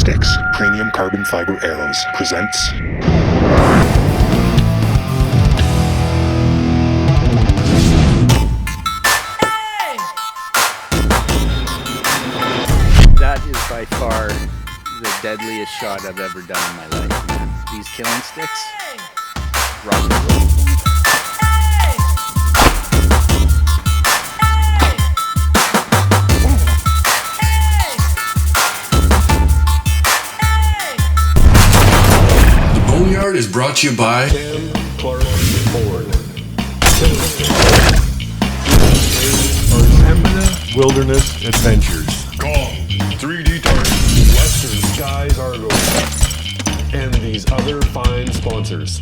Sticks, premium carbon fiber arrows, presents That is by far the deadliest shot I've ever done in my life, man. These killing sticks, rock and roll. The Boneyard is brought to you by Wilderness Adventures, Kong, 3D Target, Western Skies Argo, and these other fine sponsors.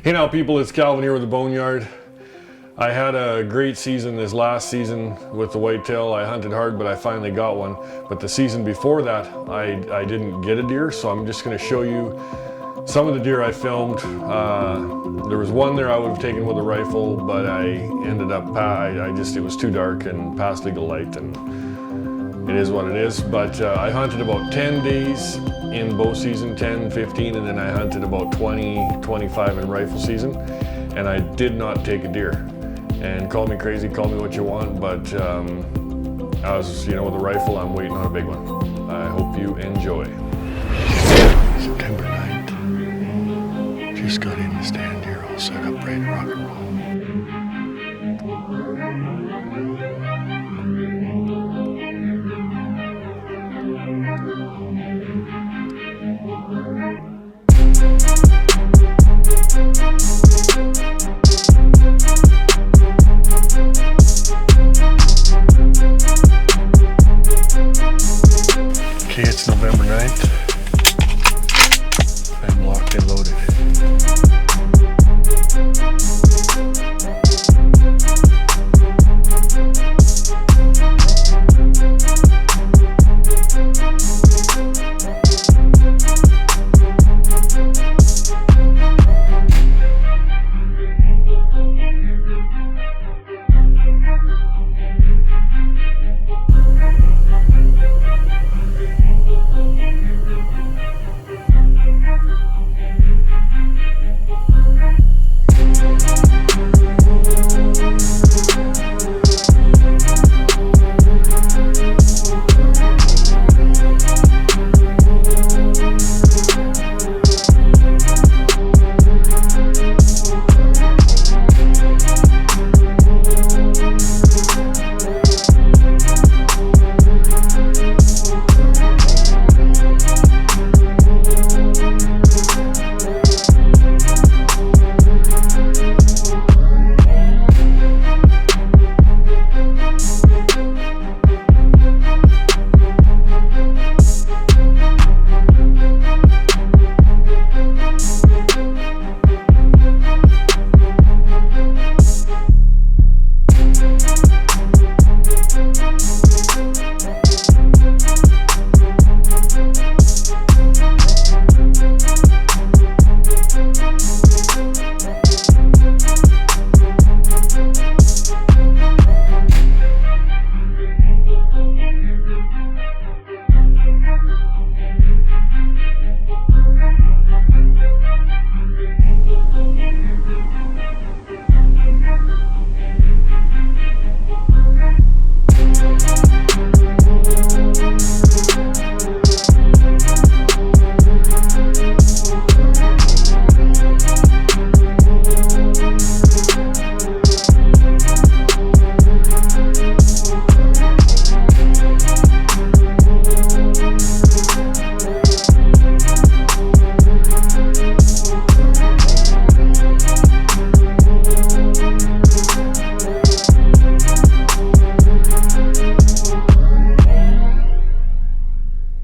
Hey now people, it's Calvin here with the Boneyard. I had a great season this last season with the whitetail. I hunted hard, but I finally got one. But the season before that, I didn't get a deer, so I'm just gonna show you some of the deer I filmed. There was one there I would have taken with a rifle, but I ended up, it was too dark and past legal light, and it is what it is. But I hunted about 10 days in bow season, 10, 15, and then I hunted about 20, 25 in rifle season, and I did not take a deer. And call me crazy, call me what you want, but I was, with a rifle, I'm waiting on a big one. I hope you enjoy. September 9th. Just got in the stand here, all set up, ready to rock and roll. Okay, it's November 9th. I'm locked and loaded.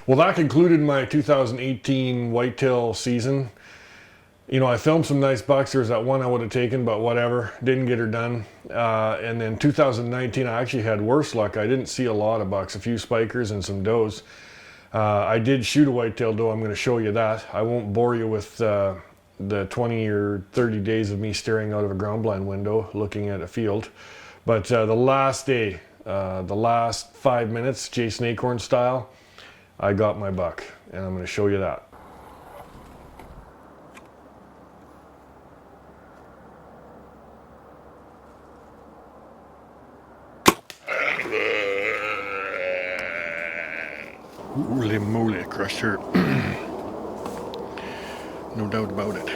Well, that concluded my 2018 whitetail season. I filmed some nice bucks. There was that one I would have taken, but whatever, didn't get her done. And then 2019, I actually had worse luck. I didn't see a lot of bucks, a few spikers and some does. I did shoot a whitetail doe. I'm going to show you that. I won't bore you with the 20 or 30 days of me staring out of a ground blind window looking at a field. But the last day the last 5 minutes, Jason Acorn style, I got my buck, and I'm going to show you that. Holy moly, crushed her. No doubt about it.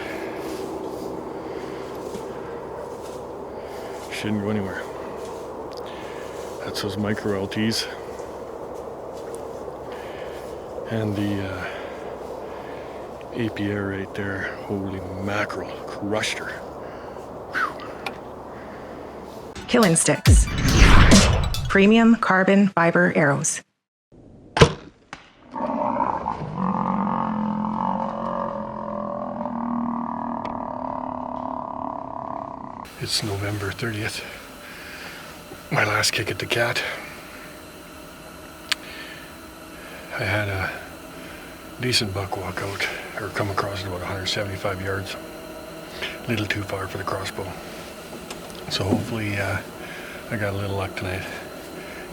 Shouldn't go anywhere. That's those micro LTs. And the APR right there. Holy mackerel, crushed her. Killing sticks. Premium carbon fiber arrows. It's November 30th. My last kick at the cat. I had a decent buck walk out, or come across at about 175 yards. A little too far for the crossbow. So hopefully I got a little luck tonight.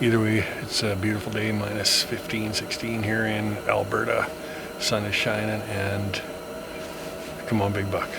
Either way, it's a beautiful day, minus 15, 16 here in Alberta. Sun is shining, and come on, big buck.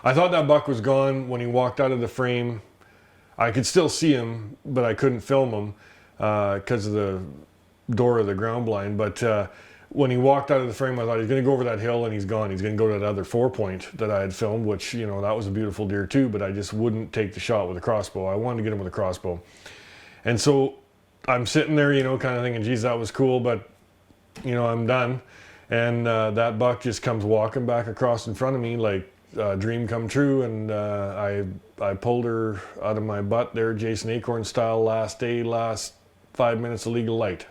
I thought that buck was gone when he walked out of the frame. I could still see him, but I couldn't film him because of the door of the ground blind. But when he walked out of the frame, I thought he's going to go over that hill and he's gone. He's going to go to that other 4-point that I had filmed, which, you know, that was a beautiful deer too, but I just wouldn't take the shot with a crossbow. I wanted to get him with a crossbow. And so I'm sitting there, you know, kind of thinking, geez, that was cool, but, you know, I'm done. And that buck just comes walking back across in front of me like dream come true. And I pulled her out of my butt there, Jason Acorn style, last 5 minutes of legal light.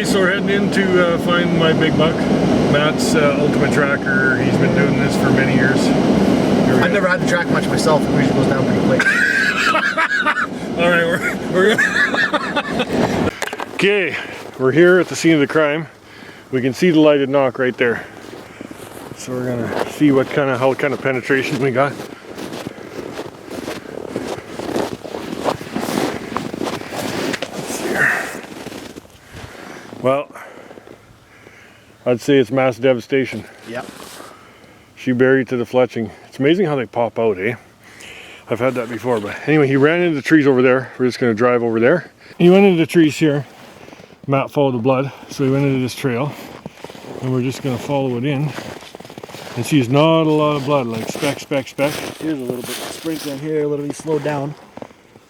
So we're heading in to find my big buck. Matt's ultimate tracker. He's been doing this for many years. I've never had to track much myself. It usually goes down pretty quick. All right, we're okay. We're here at the scene of the crime. We can see the lighted knock right there. So we're gonna see how kind of penetration we got. Let's see here. Well, I'd say it's mass devastation. Yep. She buried to the fletching. It's amazing how they pop out, eh? I've had that before, but anyway, he ran into the trees over there. We're just gonna drive over there. He went into the trees here. Matt followed the blood, so he went into this trail, and we're just gonna follow it in. And see, there's not a lot of blood, like speck. Here's a little bit sprinkling here, a little bit slowed down.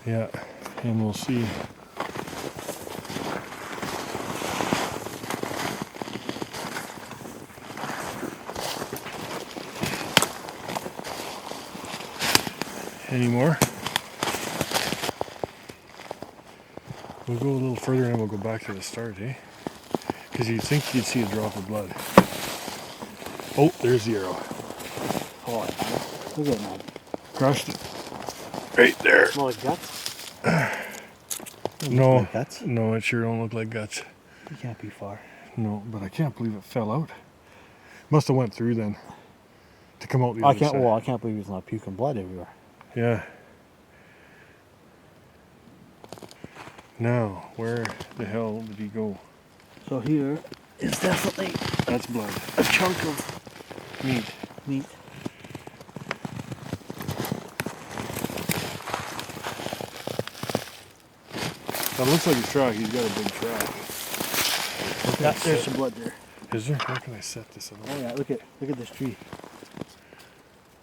Yeah, and we'll see. Any more? We'll go a little further and we'll go back to the start, eh? Because you'd think you'd see a drop of blood. Oh, there's the arrow. Oh, look at that. Crushed it. Right there. Smell like guts? No, Like guts? no, it sure don't look like guts. You can't be far. No, but I can't believe it fell out. Must have went through then to come out the I other can't. side. Well, I can't believe it's not puking blood everywhere. Yeah. Now, where the hell did he go? So here is definitely That's blood. a chunk of Meat. meat. That looks like his track. He's got a big track. Yeah, there's some blood there. Is there? Where can I set this up? Oh yeah, look at this tree.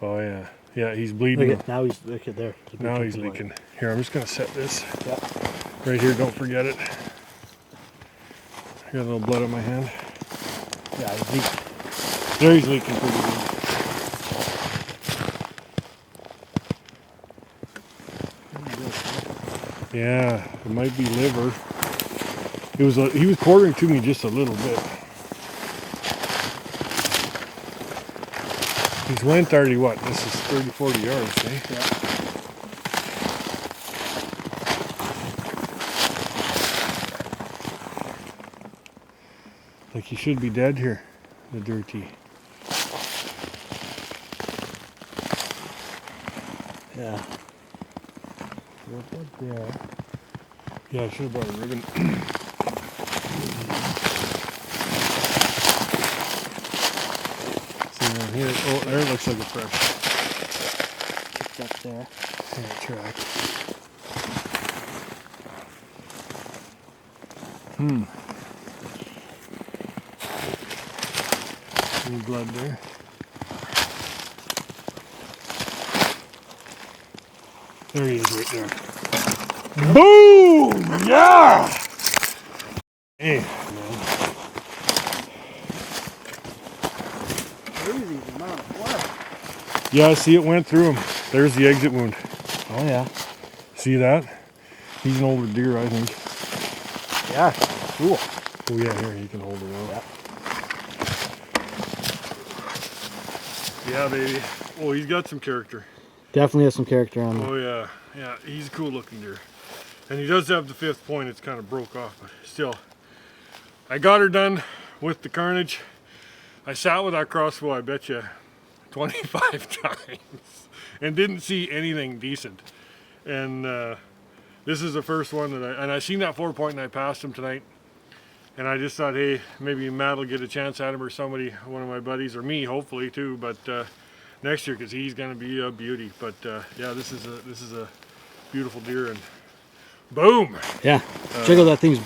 Oh yeah. Yeah, he's bleeding. Look at now he's look at there. There's a big Now chunk he's of blood. leaking. Here, I'm just gonna set this Yep. right here. Don't forget it. I got a little blood on my hand. Yeah, he's leaking. There, he's leaking pretty good. Yeah, it might be liver. He was quartering to me just a little bit. He's went already, what? This is 30, 40 yards, eh? Yeah. Like he should be dead here, the dirty. Yeah. There's blood there. Yeah, I should have brought a ribbon. See down here. Oh, there it looks like a fresh Kicked up there. track. Any blood there? There he is right there. Boom! Yeah! Hey, man. Crazy amount of blood. Yeah, I see it went through him. There's the exit wound. Oh yeah. See that? He's an older deer, I think. Yeah. Cool. Oh yeah, here, you can hold it out. Yeah, baby. Oh, he's got some character. Definitely has some character on there. Oh yeah, yeah, he's a cool looking deer. And he does have the fifth point. It's kind of broke off, but still. I got her done with the carnage. I sat with that crossbow, I bet you, 25 times and didn't see anything decent. And this is the first one that I seen that 4-point and I passed him tonight. And I just thought, hey, maybe Matt will get a chance at him or somebody, one of my buddies, or me, hopefully too. But next year, because he's going to be a beauty. But yeah, this is a beautiful deer, and boom! Yeah. Check out that thing's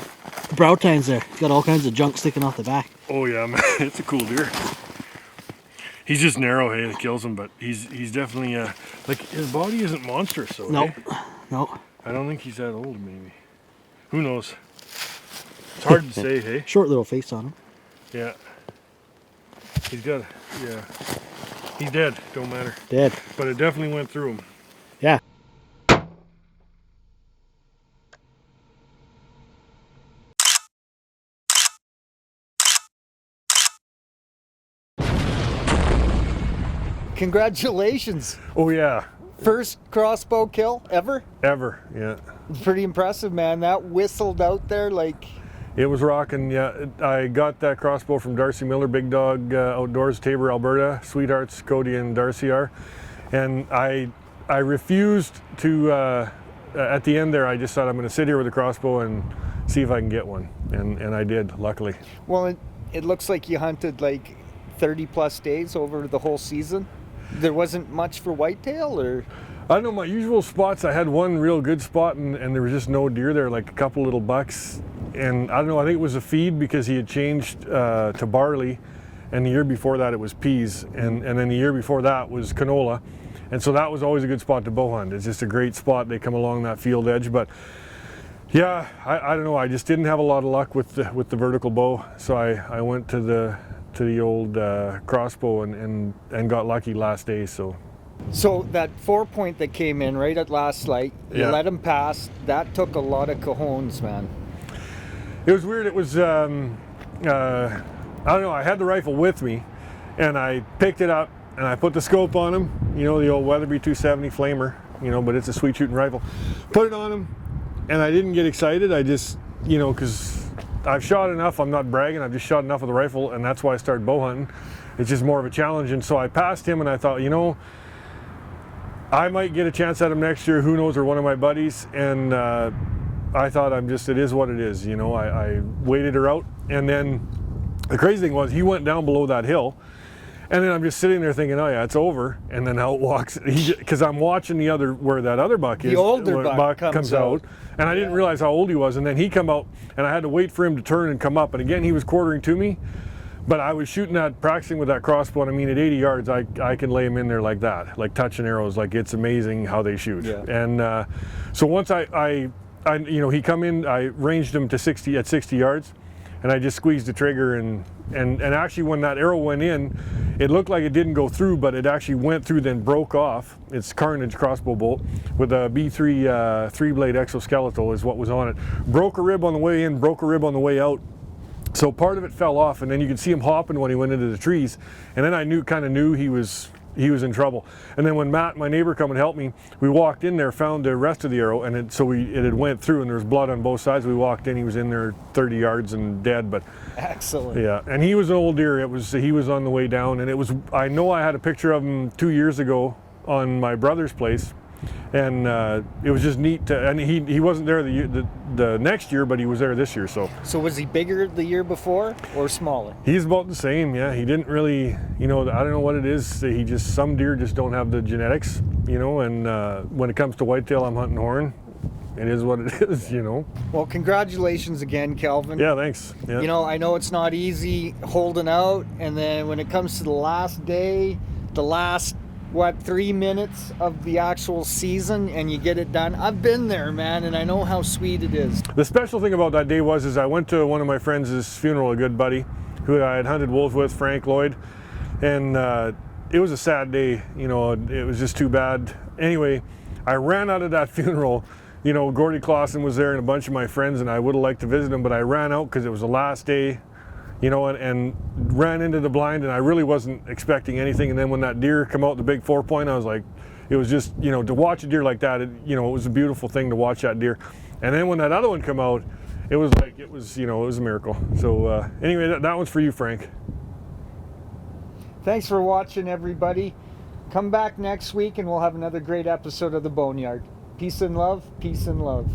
brow tines there. It's got all kinds of junk sticking off the back. Oh yeah, man, it's a cool deer. He's just narrow, hey, that kills him. But he's definitely like his body isn't monstrous, so. Nope. Hey? No. I don't think he's that old, maybe. Who knows? It's hard to say, hey? Short little face on him. Yeah. He's got, yeah. He's dead, don't matter. Dead. But it definitely went through him. Yeah. congratulations. Oh yeah, First crossbow kill ever? ever, yeah. Pretty impressive, man. That whistled out there like... It was rocking, yeah. I got that crossbow from Darcy Miller, Big Dog Outdoors, Tabor, Alberta. Sweethearts, Cody and Darcy are. And I refused to, at the end there, I just thought I'm going to sit here with a crossbow and see if I can get one. And I did, luckily. Well, it looks like you hunted like 30 plus days over the whole season. There wasn't much for whitetail, or? I don't know, my usual spots, I had one real good spot and there was just no deer there, like a couple little bucks. And I don't know, I think it was a feed because he had changed to barley, and the year before that it was peas, and then the year before that was canola. And so that was always a good spot to bow hunt. It's just a great spot. They come along that field edge. But yeah, I don't know, I just didn't have a lot of luck with the vertical bow. So I went to the old crossbow and got lucky last day. So that 4-point that came in right at last light, you let him pass. That took a lot of cojones, man. It was weird. It was, I don't know, I had the rifle with me and I picked it up and I put the scope on him, you know, the old Weatherby 270 flamer, you know, but it's a sweet shooting rifle. Put it on him and I didn't get excited. I just, you know, because I've shot enough, I'm not bragging, I've just shot enough with the rifle, and that's why I started bow hunting. It's just more of a challenge. And so I passed him and I thought, you know, I might get a chance at him next year, who knows, or one of my buddies. And I thought it is what it is, you know. I waited her out, and then the crazy thing was he went down below that hill, and then I'm just sitting there thinking, oh yeah, it's over. And then out walks he, because I'm watching the other, where that other buck is. The older buck comes out, and I didn't realize how old he was. And then he come out, and I had to wait for him to turn and come up. And again, he was quartering to me, but I was shooting that, practicing with that crossbow. And I mean, at 80 yards, I can lay him in there like that, like touching arrows. Like, it's amazing how they shoot. Yeah. And so once I you know, he come in, I ranged him to 60 yards, and I just squeezed the trigger, and actually when that arrow went in, it looked like it didn't go through, but it actually went through, then broke off. It's Carnage crossbow bolt with a B3 3-blade exoskeletal is what was on it. Broke a rib on the way in, broke a rib on the way out. So part of it fell off, and then you could see him hopping when he went into the trees, and then I kind of knew he was in trouble. And then when Matt, my neighbor, come and helped me, we walked in there, found the rest of the arrow, and it had went through, and there was blood on both sides. We walked in, he was in there 30 yards and dead. But excellent. Yeah, and he was an old deer. He was on the way down, and I know I had a picture of him 2 years ago on my brother's place, and it was just neat to, and he wasn't there the next year, but he was there this year. So was he bigger the year before or smaller? He's about the same, yeah. He didn't really, you know, I don't know what it is. Some deer just don't have the genetics, you know, and when it comes to whitetail, I'm hunting horn. It is what it is, you know. Well, congratulations again, Kelvin. Yeah, thanks. Yeah. You know, I know it's not easy holding out, and then when it comes to the last day, the last 3 minutes of the actual season, and you get it done. I've been there, man, and I know how sweet it is. The special thing about that day was I went to one of my friends' funeral, a good buddy who I had hunted wolves with, Frank Lloyd, and it was a sad day, you know. It was just too bad. Anyway, I ran out of that funeral. You know, Gordy Clausen was there and a bunch of my friends, and I would have liked to visit him, but I ran out because it was the last day, you know, and ran into the blind, and I really wasn't expecting anything. And then when that deer come out, the big 4-point, I was like, it was just, you know, to watch a deer like that, it was a beautiful thing to watch that deer. And then when that other one come out, it was a miracle. So anyway, that one's for you, Frank. Thanks for watching, everybody. Come back next week and we'll have another great episode of The Boneyard. Peace and love, peace and love.